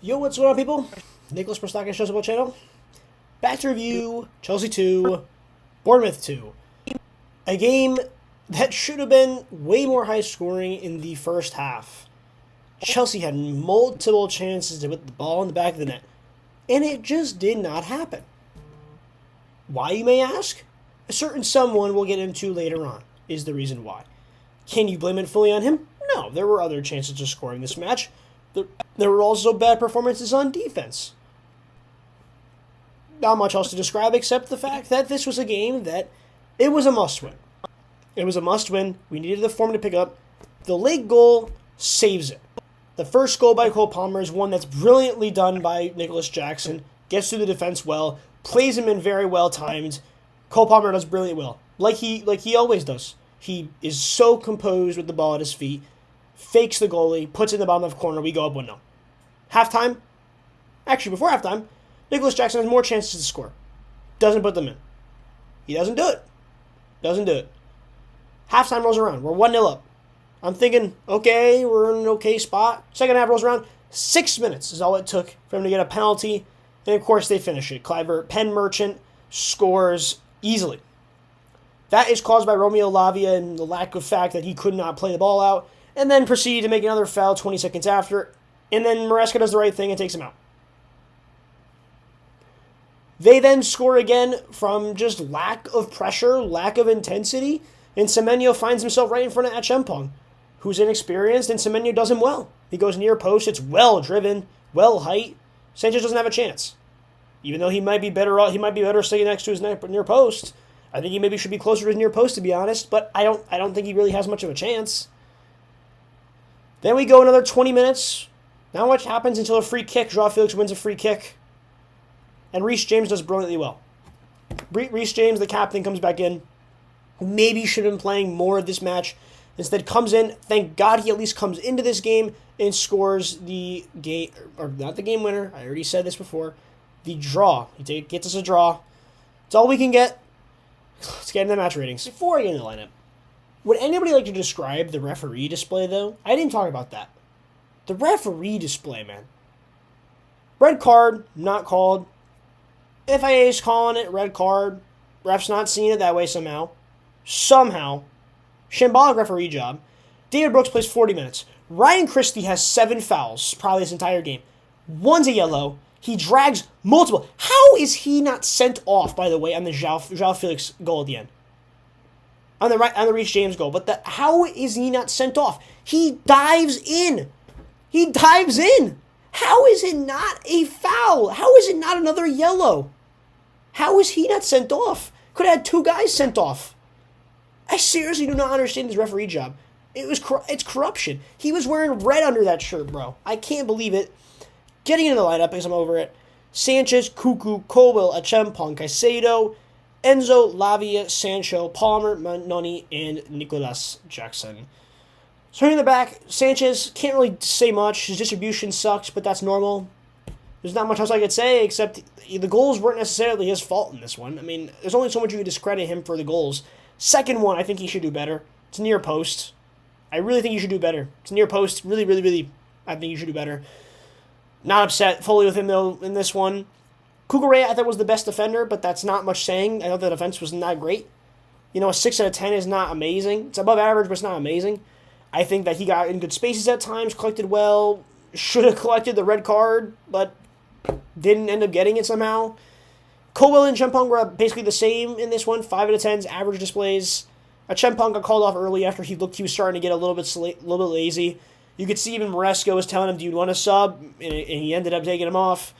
Yo, what's going on, people? Nicholas from Stock Exchange channel. Back to review Chelsea 2, Bournemouth 2. A game that should have been way more high scoring in the first half. Chelsea had multiple chances to put the ball in the back of the net, and it just did not happen. Why, you may ask? A certain someone we'll get into later on is the reason why. Can you blame it fully on him? No, there were other chances to score in this match. There were also bad performances on defense. Not much else to describe except the fact that this was a game that it was a must-win. It was a must-win. We needed the form to pick up. The late goal saves it. The first goal by Cole Palmer is one that's brilliantly done by Nicholas Jackson. Gets through the defense well. Plays him in very well timed. Cole Palmer does brilliantly well. Like he always does. He is so composed with the ball at his feet. Fakes the goalie. Puts it in the bottom left corner. We go up 1-0. Halftime. Actually, before halftime, Nicholas Jackson has more chances to score. Doesn't put them in. He doesn't do it. Doesn't do it. Halftime rolls around. We're 1-0 up. I'm thinking, okay, we're in an okay spot. Second half rolls around. 6 minutes is all it took for him to get a penalty. And, of course, they finish it. Penn Merchant scores easily. That is caused by Romeo Lavia and the lack of fact that he could not play the ball out. And then proceeded to make another foul 20 seconds after. And then Maresca does the right thing and takes him out. They then score again from just lack of pressure, lack of intensity. And Semenyo finds himself right in front of Achampong, who's inexperienced, and Semenyo does him well. He goes near post. It's well driven, well height. Sanchez doesn't have a chance. Even though he might be better sitting next to his near post. I think he maybe should be closer to his near post, to be honest, but I don't think he really has much of a chance. Then we go another 20 minutes. Not much happens until a free kick. Joao Felix wins a free kick. And Reece James does brilliantly well. Reece James, the captain, comes back in. Maybe should have been playing more of this match. Instead comes in. Thank God he at least comes into this game and scores the game, or not the game winner. I already said this before. The draw. He gets us a draw. It's all we can get. Let's get into the match ratings. Before I get into the lineup, would anybody like to describe the referee display, though? I didn't talk about that. The referee display, man. Red card, not called. FIA is calling it red card. Ref's not seeing it that way somehow. Shambolic referee job. David Brooks plays 40 minutes. Ryan Christie has 7 fouls, probably this entire game. One's a yellow. He drags multiple. How is he not sent off, by the way, on the Joao Felix goal at the end? On the Reece James goal. But how is he not sent off? He dives in. He dives in. How is it not a foul? How is it not another yellow? How is he not sent off? Could have had 2 guys sent off. I seriously do not understand this referee job. It's corruption. He was wearing red under that shirt, bro. I can't believe it. Getting into the lineup because I'm over it. Sanchez, Cuckoo, Colwell, Achampong, Caicedo, Enzo, Lavia, Sancho, Palmer, Noni, and Nicholas Jackson. Turning in the back, Sanchez can't really say much. His distribution sucks, but that's normal. There's not much else I could say except the goals weren't necessarily his fault in this one. I mean, there's only so much you could discredit him for the goals. Second one, I think he should do better. It's near post. I really think you should do better. It's near post. Really, really, really, I think you should do better. Not upset fully with him, though, in this one. Cucurella, I thought, was the best defender, but that's not much saying. I thought the defense was not great. You know, a 6 out of 10 is not amazing. It's above average, but it's not amazing. I think that he got in good spaces at times, collected well, should have collected the red card, but didn't end up getting it somehow. Colwell and Chempong were basically the same in this one. 5 out of 10s, average displays. Chempong got called off early after he was starting to get a little bit lazy. You could see even Maresca was telling him, do you want to sub? And he ended up taking him off.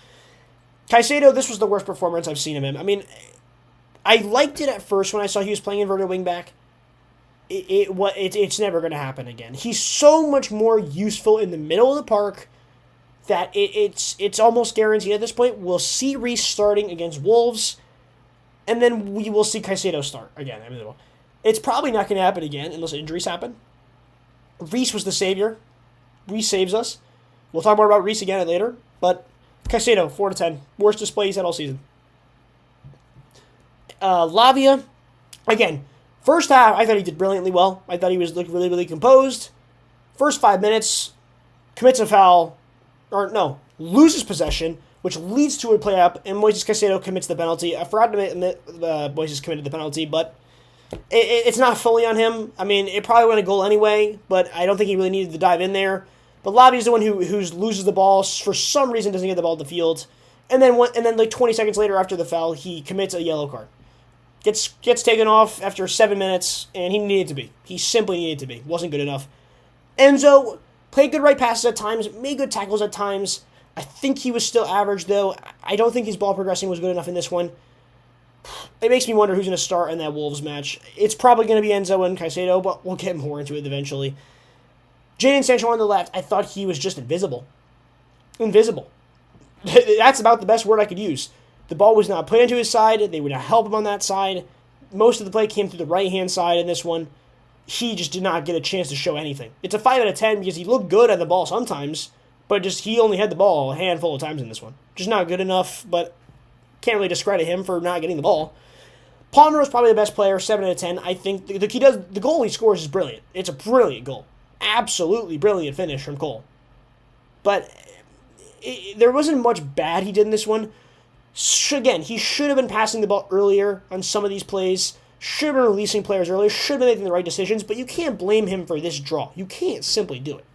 Caicedo, this was the worst performance I've seen of him. I mean, I liked it at first when I saw he was playing inverted wingback. It's never going to happen again. He's so much more useful in the middle of the park that it's almost guaranteed at this point. We'll see Reece starting against Wolves, and then we will see Caicedo start again. I mean, it's probably not going to happen again unless injuries happen. Reece was the savior. Reece saves us. We'll talk more about Reece again later, but Caicedo, 4 to 10. Worst display he's had all season. Lavia, again, first half, I thought he did brilliantly well. I thought he was really, really composed. First 5 minutes, commits a foul. Or, no, loses possession, which leads to a play up, and Moises Caicedo commits the penalty. I forgot to admit Moises committed the penalty, but it's not fully on him. I mean, it probably went a goal anyway, but I don't think he really needed to dive in there. But Lavi's the one who loses the ball, for some reason doesn't get the ball to the field, and then like 20 seconds later after the foul, he commits a yellow card. Gets taken off after 7 minutes, and he needed to be. He simply needed to be. Wasn't good enough. Enzo played good right passes at times, made good tackles at times. I think he was still average, though. I don't think his ball progressing was good enough in this one. It makes me wonder who's going to start in that Wolves match. It's probably going to be Enzo and Caicedo, but we'll get more into it eventually. Jadon Sancho on the left, I thought he was just invisible. Invisible. That's about the best word I could use. The ball was not put into his side. They would not help him on that side. Most of the play came through the right-hand side in this one. He just did not get a chance to show anything. It's a 5 out of 10 because he looked good at the ball sometimes, but just he only had the ball a handful of times in this one. Just not good enough, but can't really discredit him for not getting the ball. Palmer was probably the best player, 7 out of 10. I think the goal he scores is brilliant. It's a brilliant goal. Absolutely brilliant finish from Cole. But there wasn't much bad he did in this one. Again, he should have been passing the ball earlier on some of these plays. Should have been releasing players earlier. Should have been making the right decisions. But you can't blame him for this draw. You can't simply do it.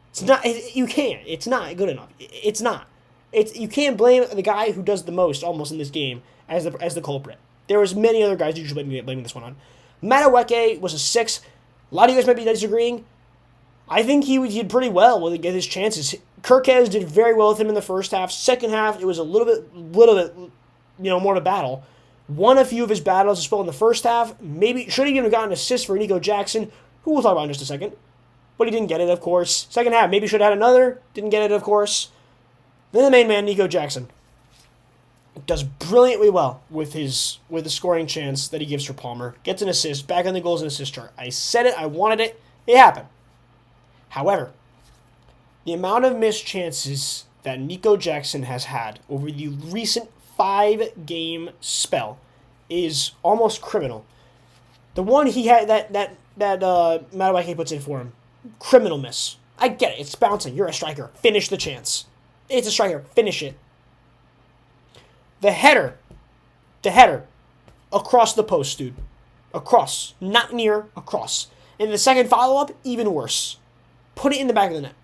It's not. You can't. It's not good enough. It's not. You can't blame the guy who does the most almost in this game as the culprit. There was many other guys you should be blaming this one on. Madueke was a 6. A lot of you guys might be disagreeing. I think he did pretty well when he get his chances. Kirkez did very well with him in the first half. Second half, it was a little bit, more of a battle. Won a few of his battles as well in the first half. Maybe should have even gotten an assist for Nico Jackson, who we'll talk about in just a second. But he didn't get it, of course. Second half, maybe should have had another. Didn't get it, of course. Then the main man, Nico Jackson, does brilliantly well with the scoring chance that he gives for Palmer. Gets an assist, back on the goals and assist chart. I said it, I wanted it, it happened. However, the amount of missed chances that Nico Jackson has had over the recent 5-game spell is almost criminal. The one he had that Madueke puts in for him, criminal miss. I get it, it's bouncing, you're a striker, finish the chance. It's a striker, finish it. The header, across the post, dude. Across, not near, across. And the second follow-up, even worse. Put it in the back of the net.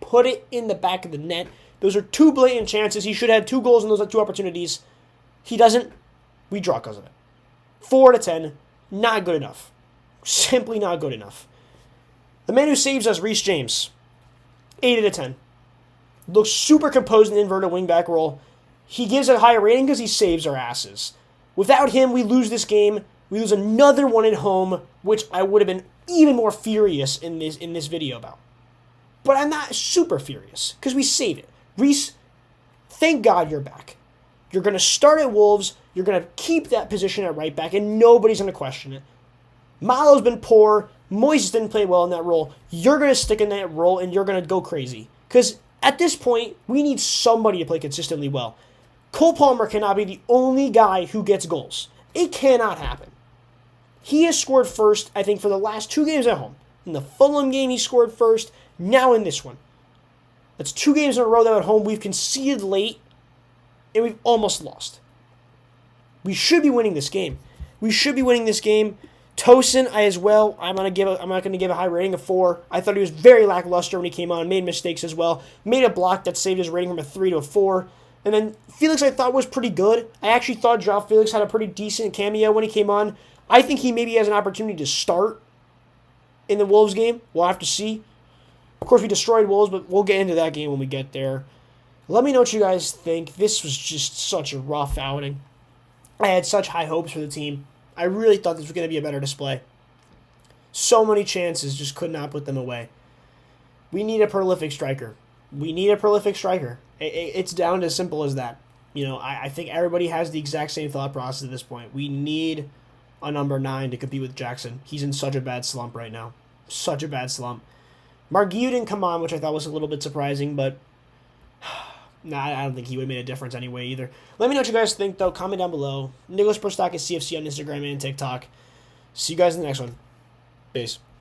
Put it in the back of the net. Those are 2 blatant chances. He should have had 2 goals in those 2 opportunities. He doesn't. We draw because of it. 4 out of 10. Not good enough. Simply not good enough. The man who saves us, Reece James. 8 out of 10. Looks super composed in the inverted wingback role. He gives a higher rating because he saves our asses. Without him, we lose this game. We lose another one at home, which I would have been even more furious in this video about. But I'm not super furious, because we save it. Reece, thank God you're back. You're going to start at Wolves, you're going to keep that position at right back, and nobody's going to question it. Malo's been poor, Moises didn't play well in that role. You're going to stick in that role, and you're going to go crazy. Because at this point, we need somebody to play consistently well. Cole Palmer cannot be the only guy who gets goals. It cannot happen. He has scored first, I think, for the last 2 games at home. In the Fulham game, he scored first. Now in this one. That's 2 games in a row that at home we've conceded late, and we've almost lost. We should be winning this game. Tosin, I'm not going to give a high rating of 4. I thought he was very lackluster when he came on. Made mistakes as well. Made a block that saved his rating from a 3 to a 4. And then Felix I thought was pretty good. I actually thought João Felix had a pretty decent cameo when he came on. I think he maybe has an opportunity to start in the Wolves game. We'll have to see. Of course, we destroyed Wolves, but we'll get into that game when we get there. Let me know what you guys think. This was just such a rough outing. I had such high hopes for the team. I really thought this was going to be a better display. So many chances, just could not put them away. We need a prolific striker. It's down to as simple as that. I think everybody has the exact same thought process at this point. We need a number 9 to compete with Jackson. He's in such a bad slump right now. Such a bad slump. Marguerite didn't come on, which I thought was a little bit surprising, but I don't think he would have made a difference anyway either. Let me know what you guys think, though. Comment down below. Nicholas Prostakis CFC on Instagram and TikTok. See you guys in the next one. Peace.